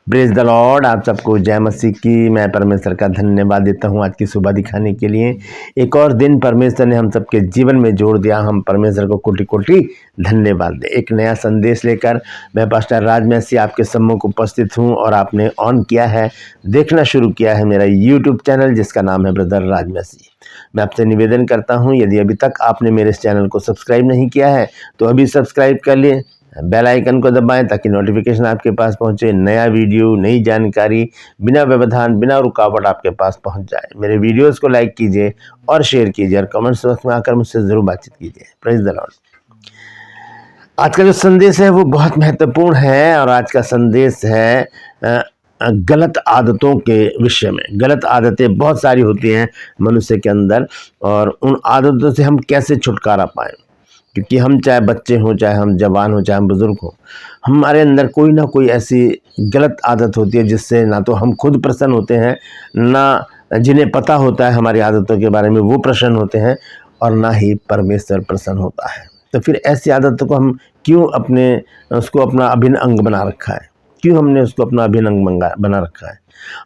Praise the Lord. आप सबको जय मसीह की। मैं परमेश्वर का धन्यवाद देता हूं आज की सुबह दिखाने के लिए। एक और दिन परमेश्वर ने हम सबके जीवन में जोड़ दिया। हम परमेश्वर को कोटि कोटि धन्यवाद दें। एक नया संदेश लेकर मैं पास्टर राज मसीह आपके सम्मुख उपस्थित हूं और आपने ऑन किया है, देखना शुरू किया है मेरा यूट्यूब चैनल जिसका नाम है ब्रदर राज मसीह। मैं आपसे निवेदन करता हूं, यदि अभी तक आपने मेरे इस चैनल को सब्सक्राइब नहीं किया है तो अभी सब्सक्राइब कर लिए, बेल आइकन को दबाएं ताकि नोटिफिकेशन आपके पास पहुंचे। नया वीडियो, नई जानकारी बिना व्यवधान, बिना रुकावट आपके पास पहुंच जाए। मेरे वीडियोस को लाइक कीजिए और शेयर कीजिए और कमेंट्स बॉक्स में आकर मुझसे ज़रूर बातचीत कीजिए। Praise the Lord. आज का जो संदेश है वो बहुत महत्वपूर्ण है और आज का संदेश है गलत आदतों के विषय में। गलत आदतें बहुत सारी होती हैं मनुष्य के अंदर और उन आदतों से हम कैसे छुटकारा पाएं, क्योंकि हम चाहे बच्चे हों, चाहे हम जवान हों, चाहे हम बुजुर्ग हों, हमारे अंदर कोई ना कोई ऐसी गलत आदत होती है जिससे ना तो हम खुद प्रसन्न होते हैं, ना जिन्हें पता होता है हमारी आदतों के बारे में वो प्रसन्न होते हैं और ना ही परमेश्वर प्रसन्न होता है। तो फिर ऐसी आदतों को हम क्यों उसको अपना अभिन्न अंग बना रखा है? क्यों हमने उसको अपना अभिन्न अंग बना रखा है?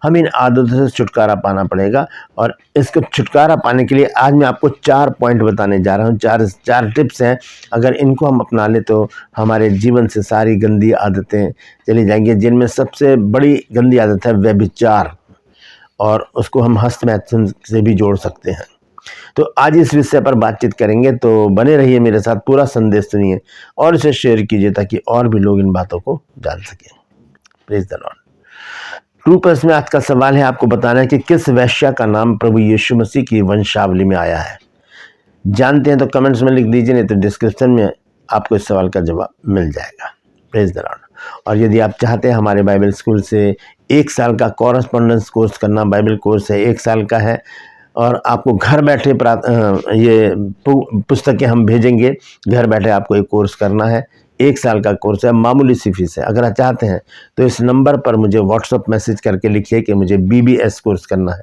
हम इन आदतों से छुटकारा पाना पड़ेगा और इसको छुटकारा पाने के लिए आज मैं आपको 4 पॉइंट बताने जा रहा हूँ। चार टिप्स हैं। अगर इनको हम अपना लें तो हमारे जीवन से सारी गंदी आदतें चली जाएंगी, जिनमें सबसे बड़ी गंदी आदत है व्यभिचार, और उसको हम हस्त मैथुन से भी जोड़ सकते हैं। तो आज इस विषय पर बातचीत करेंगे, तो बने रहिए मेरे साथ, पूरा संदेश सुनिए और इसे शेयर कीजिए ताकि और भी लोग इन बातों को जान सकें। Praise the Lord. ट्रू प्रश्न में आज का सवाल है आपको बताना है कि किस वेश्या का नाम प्रभु यीशु मसीह की वंशावली में आया है। जानते हैं तो कमेंट्स में लिख दीजिए, नहीं तो डिस्क्रिप्शन में आपको इस सवाल का जवाब मिल जाएगा। Praise the Lord. और यदि आप चाहते हैं हमारे बाइबल स्कूल से 1 साल का कॉरेस्पॉन्डेंस कोर्स करना, बाइबल कोर्स है 1 साल का है और आपको घर बैठे ये पुस्तकें हम भेजेंगे, घर बैठे आपको एक कोर्स करना है। 1 साल का कोर्स है, मामूली सी फीस है। अगर आप चाहते हैं तो इस नंबर पर मुझे व्हाट्सएप मैसेज करके लिखिए कि मुझे BBS कोर्स करना है।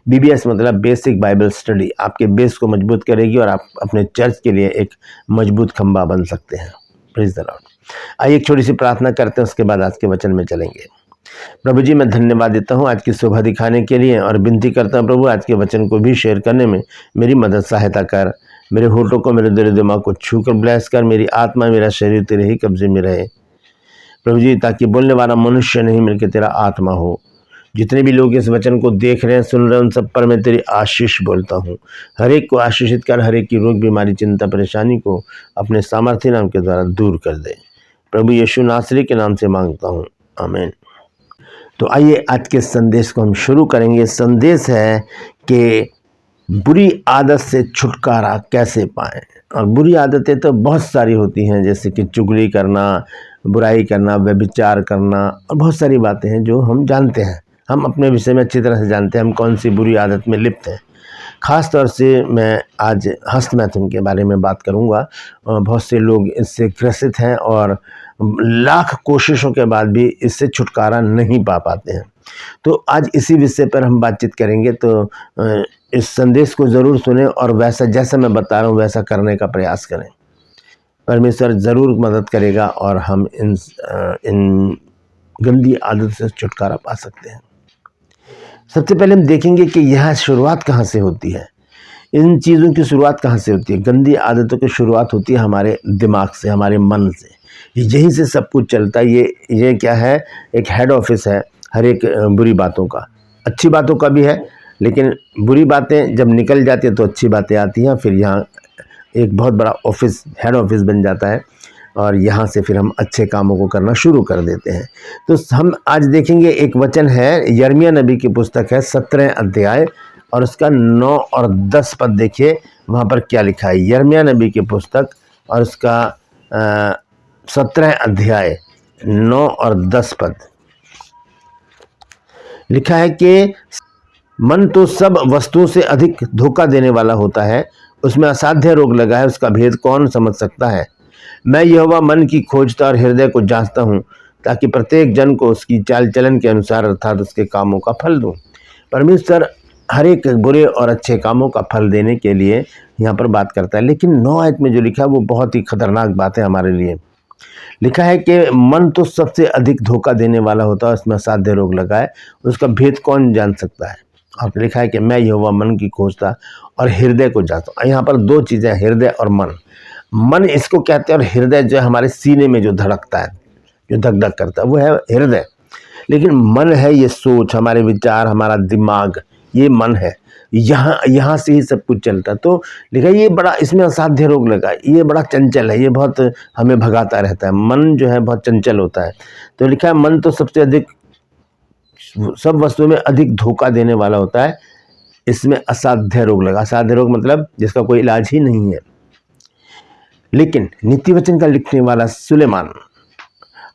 BBS मतलब बेसिक बाइबल स्टडी। आपके बेस को मजबूत करेगी और आप अपने चर्च के लिए एक मजबूत खंभा बन सकते हैं। Praise the Lord. आइए एक छोटी सी प्रार्थना करते हैं, उसके बाद आज के वचन में चलेंगे। प्रभु जी, मैं धन्यवाद देता हूँ आज की शोभा दिखाने के लिए और विनती करता हूँ प्रभु आज के वचन को भी शेयर करने में मेरी मदद सहायता कर। मेरे होठों को, मेरे दिल दिमाग को छू कर ब्लेस कर। मेरी आत्मा, मेरा शरीर तेरे ही कब्जे में रहे प्रभु जी, ताकि बोलने वाला मनुष्य नहीं मिलकर तेरा आत्मा हो। जितने भी लोग इस वचन को देख रहे हैं, सुन रहे हैं, उन सब पर मैं तेरी आशीष बोलता हूँ। हर एक को आशीषित कर, हर एक की रोग, बीमारी, चिंता, परेशानी को अपने सामर्थ्य नाम के द्वारा दूर कर दे। प्रभु यीशु नासरी के नाम से मांगता हूँ, आमीन। तो आइए आज के संदेश को हम शुरू करेंगे। संदेश है कि बुरी आदत से छुटकारा कैसे पाएं। और बुरी आदतें तो बहुत सारी होती हैं, जैसे कि चुगली करना, बुराई करना, व्यभिचार करना और बहुत सारी बातें हैं जो हम जानते हैं। हम अपने विषय में अच्छी तरह से जानते हैं हम कौन सी बुरी आदत में लिप्त हैं। ख़ास तौर से मैं आज हस्त मैथुन के बारे में बात करूंगा। बहुत से लोग इससे ग्रसित हैं और लाख कोशिशों के बाद भी इससे छुटकारा नहीं पा पाते हैं। तो आज इसी विषय पर हम बातचीत करेंगे। तो इस संदेश को ज़रूर सुने और वैसा जैसा मैं बता रहा हूँ वैसा करने का प्रयास करें। परमेश्वर ज़रूर मदद करेगा और हम इन गंदी आदत से छुटकारा पा सकते हैं। सबसे पहले हम देखेंगे कि यह शुरुआत कहाँ से होती है। इन चीज़ों की शुरुआत कहाँ से होती है? गंदी आदतों की शुरुआत होती है हमारे दिमाग से, हमारे मन से। यहीं से सब कुछ चलता है। ये क्या है? एक हेड ऑफिस है हर एक बुरी बातों का। अच्छी बातों का भी है, लेकिन बुरी बातें जब निकल जाती हैं तो अच्छी बातें आती हैं। फिर यहाँ एक बहुत बड़ा ऑफिस, हेड ऑफिस बन जाता है और यहाँ से फिर हम अच्छे कामों को करना शुरू कर देते हैं। तो हम आज देखेंगे एक वचन है, यिर्मयाह नबी की पुस्तक है 17 अध्याय और उसका 9 और 10 पद। देखिए वहाँ पर क्या लिखा है। यिर्मयाह नबी की पुस्तक और उसका 17 अध्याय 9 और 10 पद लिखा है कि मन तो सब वस्तुओं से अधिक धोखा देने वाला होता है, उसमें असाध्य रोग लगा है, उसका भेद कौन समझ सकता है। मैं यहोवा मन की खोजता और हृदय को जांचता हूँ, ताकि प्रत्येक जन को उसकी चाल चलन के अनुसार अर्थात उसके कामों का फल दूँ। परमेश्वर हर एक बुरे और अच्छे कामों का फल देने के लिए यहाँ पर बात करता है। लेकिन 9 आयत में जो लिखा है वो बहुत ही खतरनाक बात है हमारे लिए। लिखा है कि मन तो सबसे अधिक धोखा देने वाला होता है, उसमें असाध्य रोग लगा है, उसका भेद कौन जान सकता है। और लिखा है कि मैं यहोवा मन की खोजता और हृदय को जानता हूँ। यहाँ पर दो चीज़ें, हृदय और मन। मन इसको कहते हैं और हृदय जो है हमारे सीने में जो धड़कता है, जो धक धक करता है, वो है हृदय। लेकिन मन है ये सोच, हमारे विचार, हमारा दिमाग, ये मन है, यहाँ से ही सब कुछ चलता है। तो लिखा ये बड़ा, इसमें असाध्य रोग लगा, ये बड़ा चंचल है, ये बहुत हमें भगाता रहता है। मन जो है बहुत चंचल होता है। तो लिखा है मन तो सबसे अधिक, सब वस्तुओं में अधिक धोखा देने वाला होता है, इसमें असाध्य रोग लगा। असाध्य रोग मतलब जिसका कोई इलाज ही नहीं है। लेकिन नीति वचन का लिखने वाला सुलेमान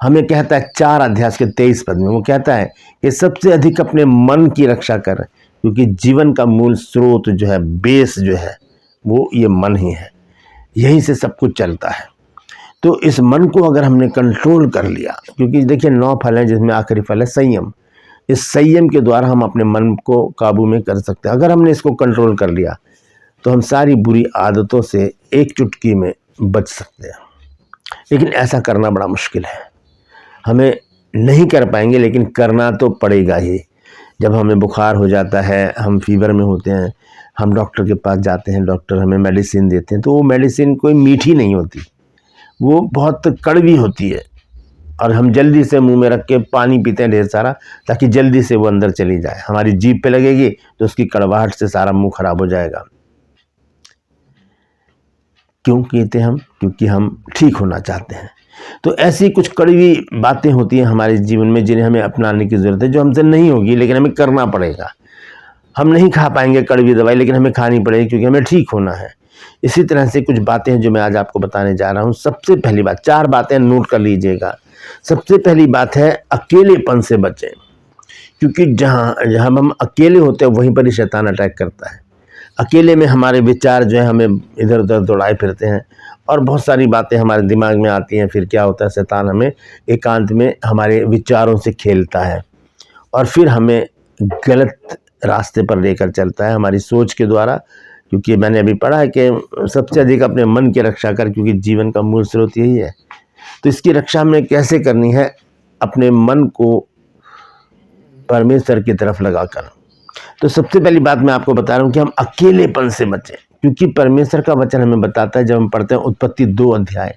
हमें कहता है 4 अध्याय के 23 पद में, वो कहता है कि सबसे अधिक अपने मन की रक्षा कर, क्योंकि जीवन का मूल स्रोत जो है, बेस जो है, वो ये मन ही है, यहीं से सब कुछ चलता है। तो इस मन को अगर हमने कंट्रोल कर लिया, क्योंकि देखिए 9 फल हैं जिसमें आखिरी फल है संयम, इस संयम के द्वारा हम अपने मन को काबू में कर सकते हैं। अगर हमने इसको कंट्रोल कर लिया तो हम सारी बुरी आदतों से एक चुटकी में बच सकते हैं। लेकिन ऐसा करना बड़ा मुश्किल है, हमें नहीं कर पाएंगे, लेकिन करना तो पड़ेगा ही। जब हमें बुखार हो जाता है, हम फीवर में होते हैं, हम डॉक्टर के पास जाते हैं, डॉक्टर हमें मेडिसिन देते हैं, तो वो मेडिसिन कोई मीठी नहीं होती, वो बहुत कड़वी होती है, और हम जल्दी से मुंह में रख के पानी पीते हैं ढेर सारा, ताकि जल्दी से वो अंदर चली जाए। हमारी जीभ पे लगेगी तो उसकी कड़वाहट से सारा मुंह खराब हो जाएगा। क्यों पीते हम? क्योंकि हम ठीक होना चाहते हैं। तो ऐसी कुछ कड़वी बातें होती हैं हमारे जीवन में जिन्हें हमें अपनाने की ज़रूरत है, जो हमसे नहीं होगी लेकिन हमें करना पड़ेगा। हम नहीं खा पाएंगे कड़वी दवाई, लेकिन हमें खानी पड़ेगी क्योंकि हमें ठीक होना है। इसी तरह से कुछ बातें हैं जो मैं आज आपको बताने जा रहा हूँ। सबसे पहली बात, 4 बातें नोट कर लीजिएगा। सबसे पहली बात है अकेलेपन से बचें, क्योंकि जहाँ हम अकेले होते हैं वहीं पर ही शैतान अटैक करता है। अकेले में हमारे विचार जो है हमें इधर उधर दौड़ाए फिरते हैं और बहुत सारी बातें हमारे दिमाग में आती हैं। फिर क्या होता है, शैतान हमें एकांत में हमारे विचारों से खेलता है और फिर हमें गलत रास्ते पर लेकर चलता है हमारी सोच के द्वारा। क्योंकि मैंने अभी पढ़ा है कि सबसे अधिक अपने मन की रक्षा कर, क्योंकि जीवन का मूल स्रोत यही है। तो इसकी रक्षा हमें कैसे करनी है? अपने मन को परमेश्वर की तरफ लगाकर। तो सबसे पहली बात मैं आपको बता रहा हूँ कि हम अकेलेपन से बचें, क्योंकि परमेश्वर का वचन हमें बताता है, जब हम पढ़ते हैं उत्पत्ति 2 अध्याय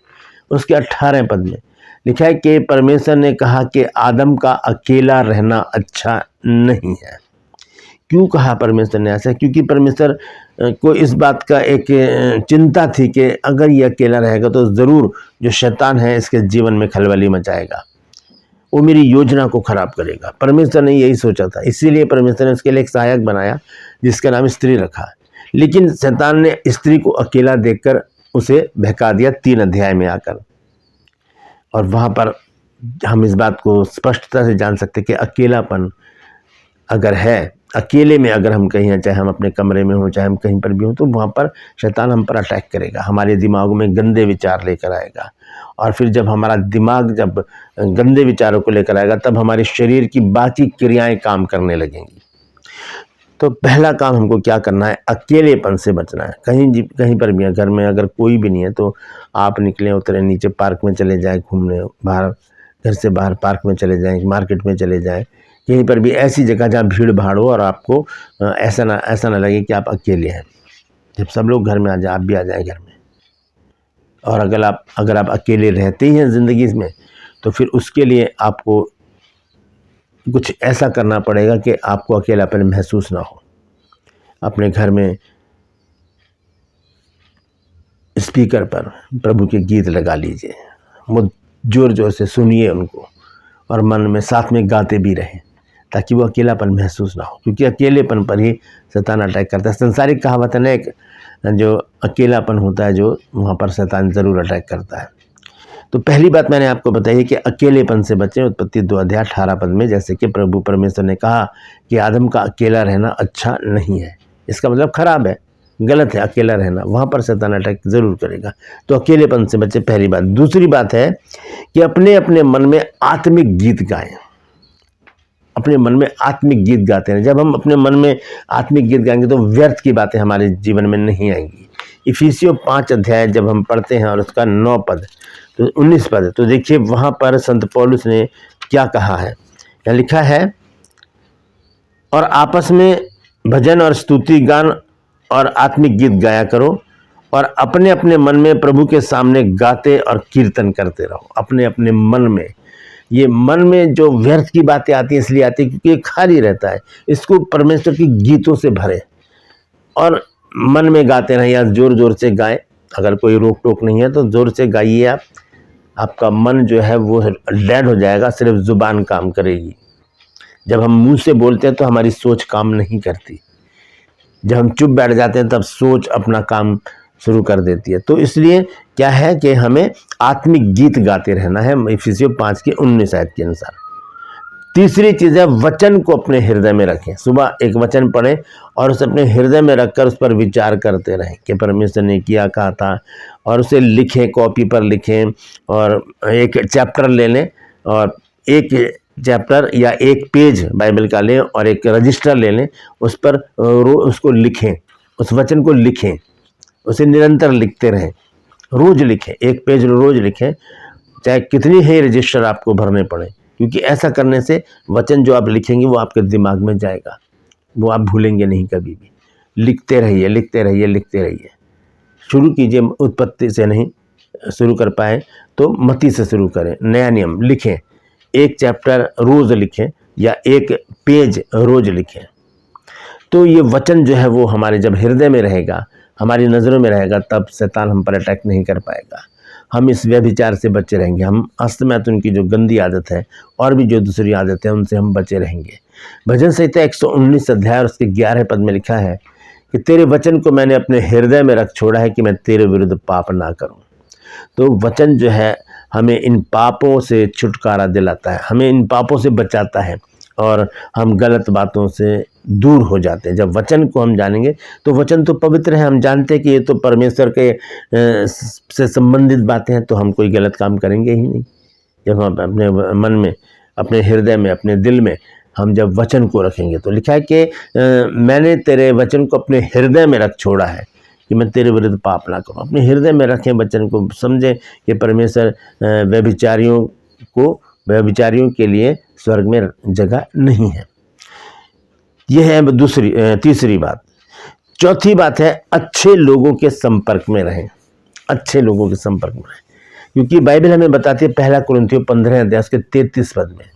उसके 18 पद में लिखा है कि परमेश्वर ने कहा कि आदम का अकेला रहना अच्छा नहीं है। क्यों कहा परमेश्वर ने ऐसा? क्योंकि परमेश्वर को इस बात का एक चिंता थी कि अगर ये अकेला रहेगा तो ज़रूर जो शैतान है इसके जीवन में खलबली मचाएगा, वो मेरी योजना को खराब करेगा। परमेश्वर ने यही सोचा था, इसीलिए परमेश्वर ने उसके लिए एक सहायक बनाया जिसका नाम स्त्री रखा। लेकिन शैतान ने स्त्री को अकेला देखकर उसे बहका दिया 3 अध्याय में आकर। और वहाँ पर हम इस बात को स्पष्टता से जान सकते कि अकेलापन अगर है, अकेले में अगर हम कहीं हैं, चाहे हम अपने कमरे में हों, चाहे हम कहीं पर भी हों, तो वहाँ पर शैतान हम पर अटैक करेगा, हमारे दिमागों में गंदे विचार लेकर आएगा। और फिर जब हमारा दिमाग जब गंदे विचारों को लेकर आएगा, तब हमारे शरीर की बाकी क्रियाएं काम करने लगेंगी। तो पहला काम हमको क्या करना है? अकेलेपन से बचना है। कहीं पर भी है, घर में अगर कोई भी नहीं है तो आप निकलें, उतरे नीचे, पार्क में चले जाएं घूमने, बाहर घर से बाहर पार्क में चले जाएं, मार्केट में चले जाएं, कहीं पर भी ऐसी जगह जहाँ भीड़ भाड़ हो और आपको ऐसा ना लगे कि आप अकेले हैं। जब सब लोग घर में आ जाए, आप भी आ जाएं घर में। और अगर आप अकेले रहते ही हैं ज़िंदगी में, तो फिर उसके लिए आपको कुछ ऐसा करना पड़ेगा कि आपको अकेलापन महसूस ना हो। अपने घर में स्पीकर पर प्रभु के गीत लगा लीजिए, वो जोर जोर से सुनिए उनको, और मन में साथ में गाते भी रहें, ताकि वो अकेलापन महसूस ना हो। क्योंकि अकेलेपन पर ही शैतान अटैक करता है। संसारिक कहावत है ना, एक जो अकेलापन होता है, जो वहाँ पर शैतान ज़रूर अटैक करता है। तो पहली बात मैंने आपको बताई कि अकेलेपन से बचें। उत्पत्ति 2 अध्याय 18 पद में, जैसे कि प्रभु परमेश्वर ने कहा कि आदम का अकेला रहना अच्छा नहीं है, इसका मतलब खराब है, गलत है अकेला रहना, वहाँ पर शैतान अटैक ज़रूर करेगा। तो अकेलेपन से बचे, पहली बात। दूसरी बात है कि अपने अपने मन में आत्मिक गीत गाएं। अपने मन में आत्मिक गीत गाते हैं। जब हम अपने मन में आत्मिक गीत गाएंगे तो व्यर्थ की बातें हमारे जीवन में नहीं आएंगी। इफिसियों 5 अध्याय जब हम पढ़ते हैं और उसका 9 पद, तो 19 पद। तो देखिए वहाँ पर संत पौलुस ने क्या कहा है। यहाँ लिखा है, और आपस में भजन और स्तुति गान और आत्मिक गीत गाया करो और अपने अपने मन में प्रभु के सामने गाते और कीर्तन करते रहो। अपने अपने मन में, ये मन में जो व्यर्थ की बातें आती हैं इसलिए आती है क्योंकि ये खाली रहता है। इसको परमेश्वर की गीतों से भरे और मन में गाते रहें या जोर जोर से गाएं। अगर कोई रोक टोक नहीं है तो जोर से गाइए आप। आपका मन जो है वो डेड हो जाएगा, सिर्फ जुबान काम करेगी। जब हम मुंह से बोलते हैं तो हमारी सोच काम नहीं करती। जब हम चुप बैठ जाते हैं तब सोच अपना काम शुरू कर देती है। तो इसलिए क्या है कि हमें आत्मिक गीत गाते रहना है, इफिसियों 5 के 19 आयत के अनुसार। तीसरी चीज़ है, वचन को अपने हृदय में रखें। सुबह एक वचन पढ़ें और उसे अपने हृदय में रखकर उस पर विचार करते रहें कि परमेश्वर ने क्या कहा था, और उसे लिखें, कॉपी पर लिखें। और एक चैप्टर ले लें और एक चैप्टर या एक पेज बाइबल का लें और एक रजिस्टर ले लें, उस पर उसको लिखें, उस वचन को लिखें, उसे निरंतर लिखते रहें, रोज लिखें, एक पेज रोज लिखें, चाहे कितनी ही रजिस्टर आपको भरने पड़े। क्योंकि ऐसा करने से वचन जो आप लिखेंगे वो आपके दिमाग में जाएगा, वो आप भूलेंगे नहीं कभी भी। लिखते रहिए, लिखते रहिए, लिखते रहिए। शुरू कीजिए, उत्पत्ति से नहीं शुरू कर पाए तो मत्ती से शुरू करें। नया नियम, लिखें, एक चैप्टर रोज लिखें या एक पेज रोज लिखें। तो ये वचन जो है वो हमारे जब हृदय में रहेगा, हमारी नज़रों में रहेगा, तब शैतान हम पर अटैक नहीं कर पाएगा। हम इस व्यभिचार से बचे रहेंगे। हम अस्तमैथुन की जो गंदी आदत है और भी जो दूसरी आदत है उनसे हम बचे रहेंगे। भजन संहिता 119 अध्याय और उसके 11 पद में लिखा है कि तेरे वचन को मैंने अपने हृदय में रख छोड़ा है कि मैं तेरे विरुद्ध पाप ना करूं। तो वचन जो है हमें इन पापों से छुटकारा दिलाता है, हमें इन पापों से बचाता है और हम गलत बातों से दूर हो जाते हैं। जब वचन को हम जानेंगे तो वचन तो पवित्र है, हम जानते हैं कि ये तो परमेश्वर के से संबंधित बातें हैं, तो हम कोई गलत काम करेंगे ही नहीं। जब हम अपने मन में, अपने हृदय में, अपने दिल में हम जब वचन को रखेंगे, तो लिखा है कि मैंने तेरे वचन को अपने हृदय में रख छोड़ा है कि मैं तेरे विरुद्ध पाप ना करूं। अपने हृदय में रखें वचन को, समझें कि परमेश्वर व्यभिचारियों के लिए स्वर्ग में जगह नहीं है। यह है तीसरी बात। चौथी बात है, अच्छे लोगों के संपर्क में रहें। अच्छे लोगों के संपर्क में रहें, क्योंकि बाइबल हमें बताती है 1 कुरिन्थियों 15 अध्याय के 33 पद में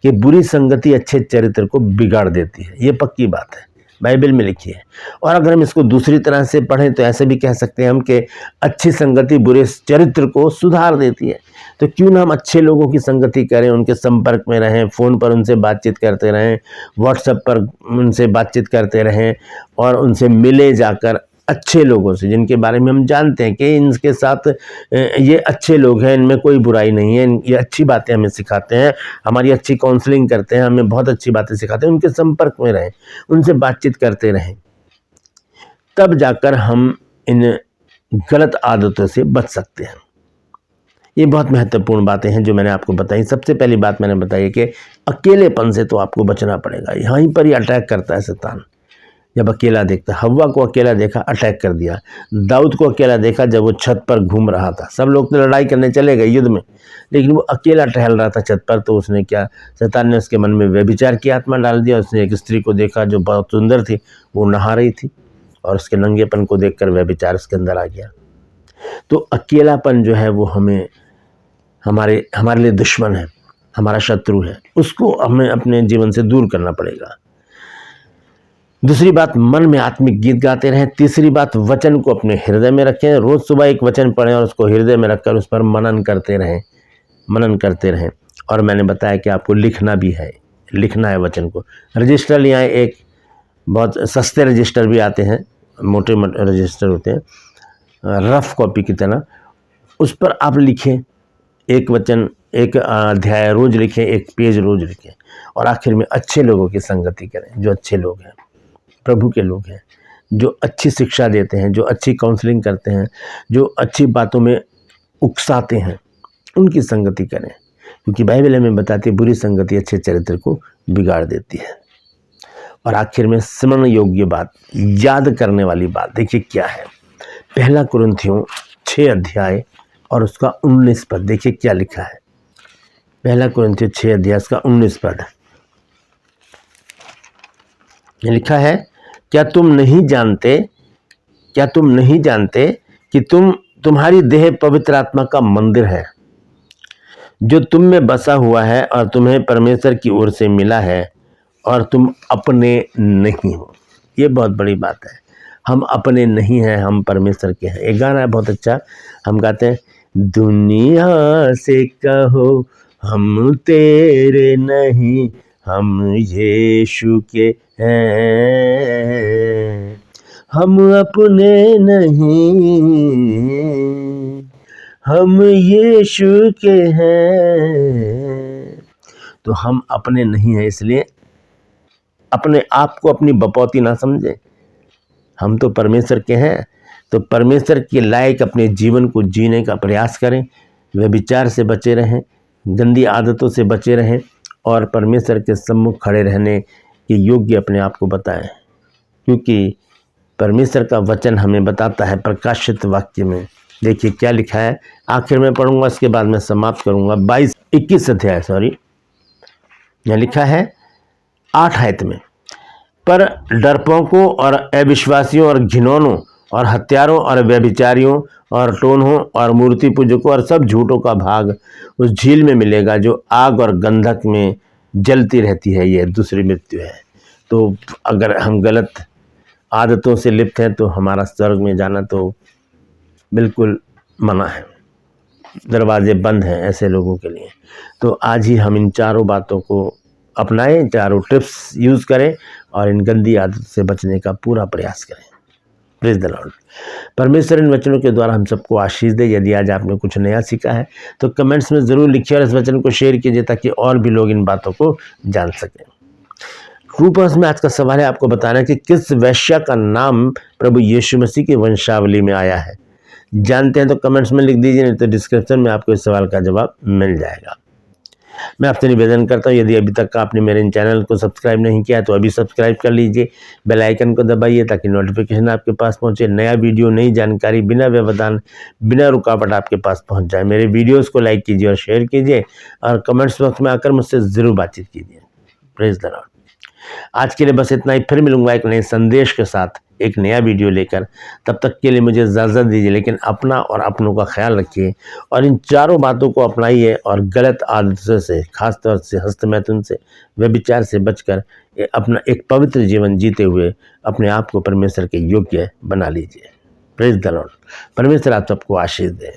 कि बुरी संगति अच्छे चरित्र को बिगाड़ देती है। ये पक्की बात है, बाइबल में लिखी है। और अगर हम इसको दूसरी तरह से पढ़ें तो ऐसे भी कह सकते हैं हम कि अच्छी संगति बुरे चरित्र को सुधार देती है। तो क्यों ना हम अच्छे लोगों की संगति करें, उनके संपर्क में रहें, फ़ोन पर उनसे बातचीत करते रहें, व्हाट्सएप पर उनसे बातचीत करते रहें और उनसे मिले जाकर अच्छे लोगों से, जिनके बारे में हम जानते हैं कि इनके साथ ये अच्छे लोग हैं, इनमें कोई बुराई नहीं है, ये अच्छी बातें हमें सिखाते हैं, हमारी अच्छी काउंसलिंग करते हैं, हमें बहुत अच्छी बातें सिखाते हैं। उनके संपर्क में रहें, उनसे बातचीत करते रहें, तब जाकर हम इन गलत आदतों से बच सकते हैं। ये बहुत महत्वपूर्ण बातें हैं जो मैंने आपको बताई। सबसे पहली बात मैंने बताई कि अकेलेपन से तो आपको बचना पड़ेगा। यहीं पर ही अटैक करता है शैतान। जब अकेला देखता, हव्वा को अकेला देखा, अटैक कर दिया। दाऊद को अकेला देखा जब वो छत पर घूम रहा था। सब लोग तो लड़ाई करने चले गए युद्ध में, लेकिन वो अकेला टहल रहा था छत पर। तो उसने क्या, शैतान ने उसके मन में व्यभिचार की आत्मा डाल दिया। उसने एक स्त्री को देखा जो बहुत सुंदर थी, वो नहा रही थी, और उसके नंगेपन को देखकर व्यभिचार उसके अंदर आ गया। तो अकेलापन जो है वो हमारे लिए दुश्मन है, हमारा शत्रु है। उसको हमें अपने जीवन से दूर करना पड़ेगा। दूसरी बात, मन में आत्मिक गीत गाते रहें। तीसरी बात, वचन को अपने हृदय में रखें। रोज सुबह एक वचन पढ़ें और उसको हृदय में रखकर उस पर मनन करते रहें। और मैंने बताया कि आपको लिखना भी है, लिखना है वचन को। रजिस्टर ले आए, एक बहुत सस्ते रजिस्टर भी आते हैं, मोटे रजिस्टर होते हैं, रफ कॉपी की तरह। उस पर आप लिखें, एक वचन, एक अध्याय रोज लिखें, एक पेज रोज लिखें। और आखिर में अच्छे लोगों की संगति करें, जो अच्छे लोग हैं, प्रभु के लोग हैं, जो अच्छी शिक्षा देते हैं, जो अच्छी काउंसलिंग करते हैं, जो अच्छी बातों में उकसाते हैं, उनकी संगति करें। क्योंकि बाइबल हमें बताती है बुरी संगति अच्छे चरित्र को बिगाड़ देती है। और आखिर में स्मरण योग्य बात, याद करने वाली बात देखिए क्या है। 1 कुरिन्थियों 6 अध्याय और उसका 19 पद देखिए क्या लिखा है। पहला कुरिन्थियों 6 अध्याय का 19 पद लिखा है, क्या तुम नहीं जानते कि तुम्हारी देह पवित्र आत्मा का मंदिर है जो तुम में बसा हुआ है और तुम्हें परमेश्वर की ओर से मिला है और तुम अपने नहीं हो। ये बहुत बड़ी बात है, हम अपने नहीं हैं, हम परमेश्वर के हैं। एक गाना है बहुत अच्छा, हम गाते हैं, दुनिया से कहो हम तेरे नहीं, हम यीशु के हैं, हम अपने नहीं, हम यीशु के हैं। तो हम अपने नहीं हैं, इसलिए अपने आप को अपनी बपौती ना समझें, हम तो परमेश्वर के हैं। तो परमेश्वर के लायक अपने जीवन को जीने का प्रयास करें, व्यभिचार से बचे रहें, गंदी आदतों से बचे रहें और परमेश्वर के सम्मुख खड़े रहने के योग्य अपने आप को बताएं, क्योंकि परमेश्वर का वचन हमें बताता है प्रकाशित वाक्य में। देखिए क्या लिखा है, आखिर में पढ़ूंगा, इसके बाद मैं समाप्त करूंगा। 21 अध्याय यहाँ लिखा है 8 आयत में, पर डरपोकों और अविश्वासियों और घिनौनों और हत्यारों और व्यभिचारियों और टोन्हों और मूर्ति पूजकों और सब झूठों का भाग उस झील में मिलेगा जो आग और गंधक में जलती रहती है, यह दूसरी मृत्यु है। तो अगर हम गलत आदतों से लिप्त हैं तो हमारा स्वर्ग में जाना तो बिल्कुल मना है, दरवाजे बंद हैं ऐसे लोगों के लिए। तो आज ही हम इन चारों बातों को अपनाएं, चारों टिप्स यूज़ करें और इन गंदी आदत से बचने का पूरा प्रयास करें। Praise the Lord. परमेश्वर इन वचनों के द्वारा हम सबको आशीष दे। यदि आज आपने कुछ नया सीखा है तो कमेंट्स में ज़रूर लिखिए और इस वचन को शेयर कीजिए ताकि और भी लोग इन बातों को जान सकें। ट्रू पर्स में आज का सवाल है आपको बताना कि किस वैश्या का नाम प्रभु यीशु मसीह की वंशावली में आया है। जानते हैं तो कमेंट्स में लिख दीजिए, नहीं तो डिस्क्रिप्शन में आपको इस सवाल का जवाब मिल जाएगा। मैं आपसे निवेदन करता हूँ, यदि अभी तक आपने मेरे चैनल को सब्सक्राइब नहीं किया तो अभी सब्सक्राइब कर लीजिए, बेल आइकन को दबाइए ताकि नोटिफिकेशन आपके पास पहुँचे, नया वीडियो नई जानकारी बिना व्यवधान बिना रुकावट आपके पास पहुँच जाए। मेरे वीडियोज़ को लाइक कीजिए और शेयर कीजिए और कमेंट्स बॉक्स में आकर मुझसे ज़रूर बातचीत कीजिए। Praise the Lord. आज के लिए बस इतना ही, फिर मिलूंगा एक नए संदेश के साथ एक नया वीडियो लेकर। तब तक के लिए मुझे इजाज़त दीजिए, लेकिन अपना और अपनों का ख्याल रखिए और इन चारों बातों को अपनाइए और गलत आदतों से, खासतौर से हस्तमैथुन से, व्यभिचार से बचकर अपना एक पवित्र जीवन जीते हुए अपने आप को परमेश्वर के योग्य बना लीजिए। Praise the Lord. परमेश्वर आप सबको आशीष दे।